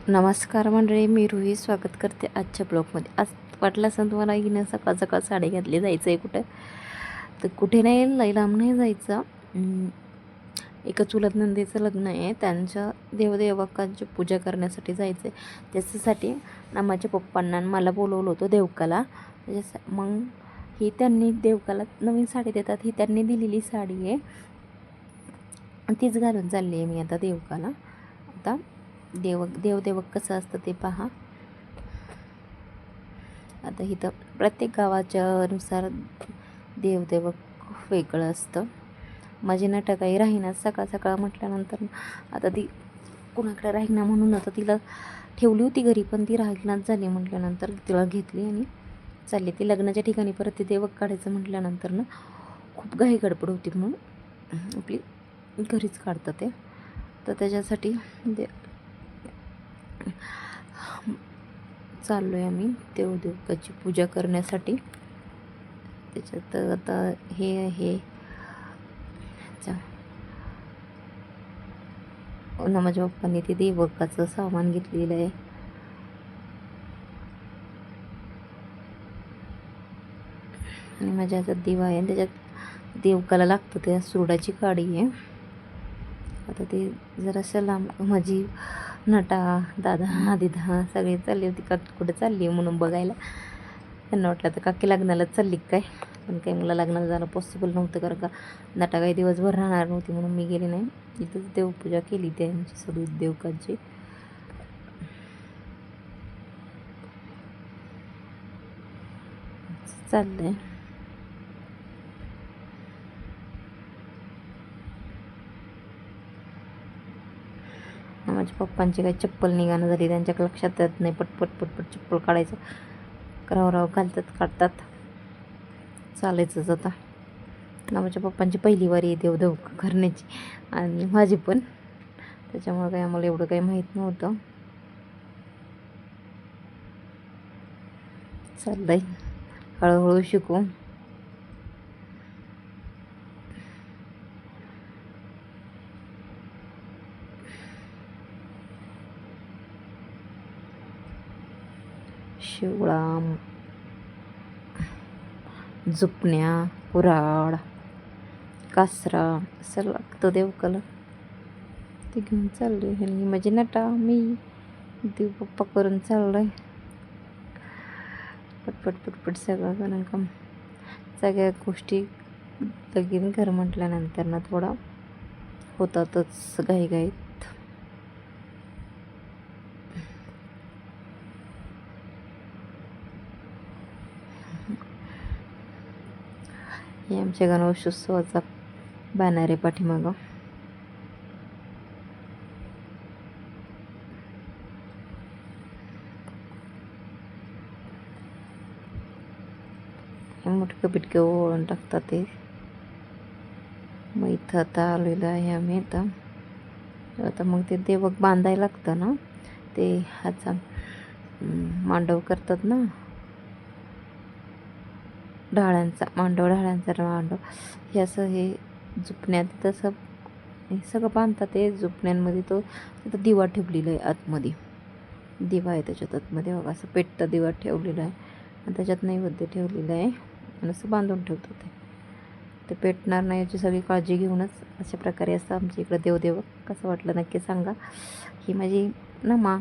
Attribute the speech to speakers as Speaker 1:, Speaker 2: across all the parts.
Speaker 1: नमस्कार मंडळी, मी रुही स्वागत करते आजच्या ब्लॉगमध्ये. आज वाटलं असं तुम्हाला की सकाळ सकाळ साडी घातली जायचं आहे कुठं, तर कुठे नाही, लई लांब नाही जायचं. एका चुलत नंदेचं लग्न आहे, त्यांच्या देवदेवकांची पूजा करण्यासाठी जायचं आहे. त्याच्यासाठी ना माझ्या पप्पांना मला बोलवलं होतं देवकाला. मग ही त्यांनी देवकाला नवीन साडी देतात, ही त्यांनी दिलेली साडी आहे, तीच घालून चालली आहे मी आता देवकाला. आता देवदेवक कसं असतं ते पहा. आता इथं प्रत्येक गावाच्या अनुसार देवदेवक वेगळं असतं. माझी नटं काही राहीना, सकाळ सकाळ म्हटल्यानंतर आता ती कुणाकडे राहीना म्हणून आता तिला ठेवली होती घरी, पण ती राहीनाच झाली. म्हटल्यानंतर तिला घेतली आणि चालली ती लग्नाच्या ठिकाणी. परत ते देवक काढायचं म्हटल्यानंतर ना खूप घाई गडबड होती, म्हणून आपली घरीच काढतं ते. तर त्याच्यासाठी चाललो आहे आम्ही देवदेवकाची पूजा करण्यासाठी. त्याच्यात आता हे आहे ना, माझ्या पप्पांनी ते देवकाचं सामान घेतलेलं आहे. आणि माझ्या हातात दिवा आहे, त्याच्यात देवकाला लागतं ते सुरडाची काडी आहे. आता ते जरासं लांब माझी नटा दादा दिदा सगळे चालली होती, काकी कुठे चालली आहे म्हणून बघायला. त्यांना वाटलं तर काकी लग्नाला चालली काय, पण काही मला लग्नाला जाणं पॉसिबल नव्हतं, कारण का नटा काही दिवसभर राहणार नव्हती म्हणून मी गेले नाही. इथंच देवपूजा केली त्यांची सगळी देवकांची. चाललंय माझ्या पप्पांची काही चप्पल निघाणं झाली, त्यांच्या लक्षात येत नाही, पटपट पटपट चप्पल काढायचं, राव काढतात चालायचंच. आता ना माझ्या पप्पांची पहिली वारी आहे देवदेव करण्याची, आणि माझी पण, त्याच्यामुळे काही आम्हाला एवढं काही माहीत नव्हतं. चाललंय हळूहळू शिकू. शिवळा, झुपण्या, कुऱ्हाड, कासरा असं लागतं देवकाला, ते घेऊन चाललो आहे. आणि माझी नटा मी देव पप्पा करून चाललो आहे पटपट पटपट सगळं. कारण का सगळ्या गोष्टी लगीन घर म्हटल्यानंतर ना थोडा होतातच घाईघाईत. हे आमच्या गणेशोत्सवाचा बॅनर आहे पाठीमागं. मुटकं पिटकं ओळून टाकतात ते. मग इथं आता आलेलं आहे आम्ही. आता मग ते देवक बांधायला लागतं ना, ते ह्याचा मांडव करतात ना, ढाळ्यांचा मांडव हे असं, हे झुपण्यात तसं हे सगळं बांधतात. ते झुपण्यांमध्ये तो तिथं दिवा ठेवलेला आहे, आतमध्ये दिवा आहे त्याच्यात आतमध्ये बघा, असं पेटतं दिवा ठेवलेला आहे, आणि त्याच्यात नैवेद्य ठेवलेलं आहे, आणि असं बांधून ठेवतात. ते पेटणार नाही याची सगळी काळजी घेऊनच अशा प्रकारे असं आमच्या इकडं देवदेवक. कसं वाटलं नक्की सांगा. ही माझी नमा,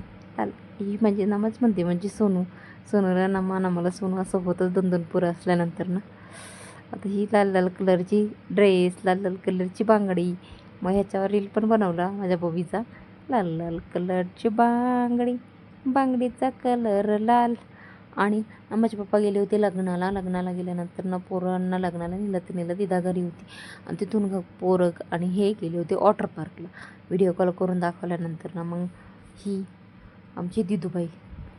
Speaker 1: ही माझी नमाच म्हणते, म्हणजे सोनूला नमा, नमाला सोनू असं होतं 2-2 पोरं असल्यानंतर ना. आता ही लाल लाल कलरची ड्रेस, लाल लाल कलरची बांगडी. मग ह्याच्यावर रील पण बनवला माझ्या बबीचा, लाल लाल कलरची बांगडी, बांगडीचा कलर लाल. आणि माझे पप्पा गेले होते लग्नाला गेल्यानंतर ना पोरांना लग्नाला नेलं दिदा घरी होती, आणि तिथून पोरं आणि हे गेले होते वॉटर पार्कला. व्हिडिओ कॉल करून दाखवल्यानंतर ना मग ही आमची दिदूबाई,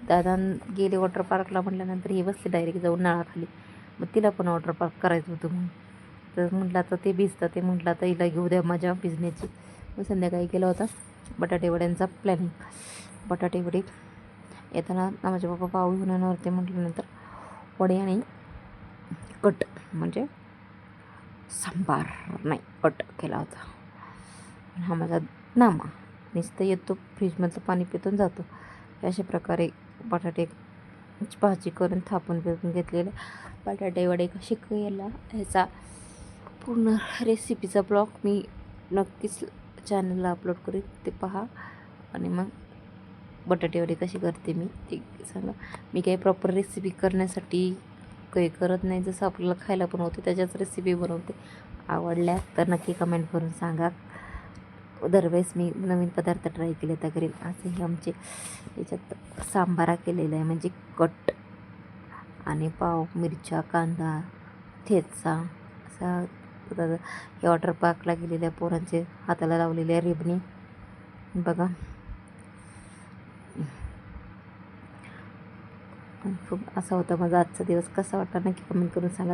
Speaker 1: दादा गेले वॉटर पार्कला म्हटल्यानंतर ही बसले डायरेक्ट जाऊन नळाखाली. मग तिला पण वॉटर पार्क करायचं होतं म्हणून, तर म्हटलं आता ते भिजतं, ते म्हटलं आता हिला घेऊ द्या मजा भिजण्याची. मग संध्याकाळी केला होता बटाटे वड्यांचा प्लॅनिंग. बटाटे वडे येताना माझे पप्पा पाव घेऊन येणार होते, म्हटल्यानंतर वडे आणि कट, म्हणजे सांबार नाही, कट केला होता. हा माझा नामा नुसतं येतो, फ्रीजमधलं पाणी पितून जातो, अशा प्रकारे बटाटे भाजी करून थापून बिळून घेतलेले बटाटे वडे कसे केला ह्याचा पूर्ण रेसिपीचा ब्लॉग मी नक्कीच चॅनलला अपलोड करीन, ते पहा. आणि मग बटाटे वडे कसे करते मी ते सांगा. मी काही प्रॉपर रेसिपी करण्यासाठी काही करत नाही, जसं आपल्याला खायला पण होते त्याच्याच रेसिपी बनवते. आवडल्या तर नक्की कमेंट करून सांगा. दरवेळेस मी नवीन पदार्थ ट्राय केले तर करेन. असंही आमचे याच्यात सांबारा केलेला आहे, म्हणजे कट आणि पाव, मिरच्या, कांदा, ठेचा असा. हे वॉटर पार्कला गेलेल्या पोरांचे हाताला लावलेल्या रिबनी बघा. खूप असा होता माझा आजचा दिवस. कसा वाटला नक्की कमेंट करून सांगा.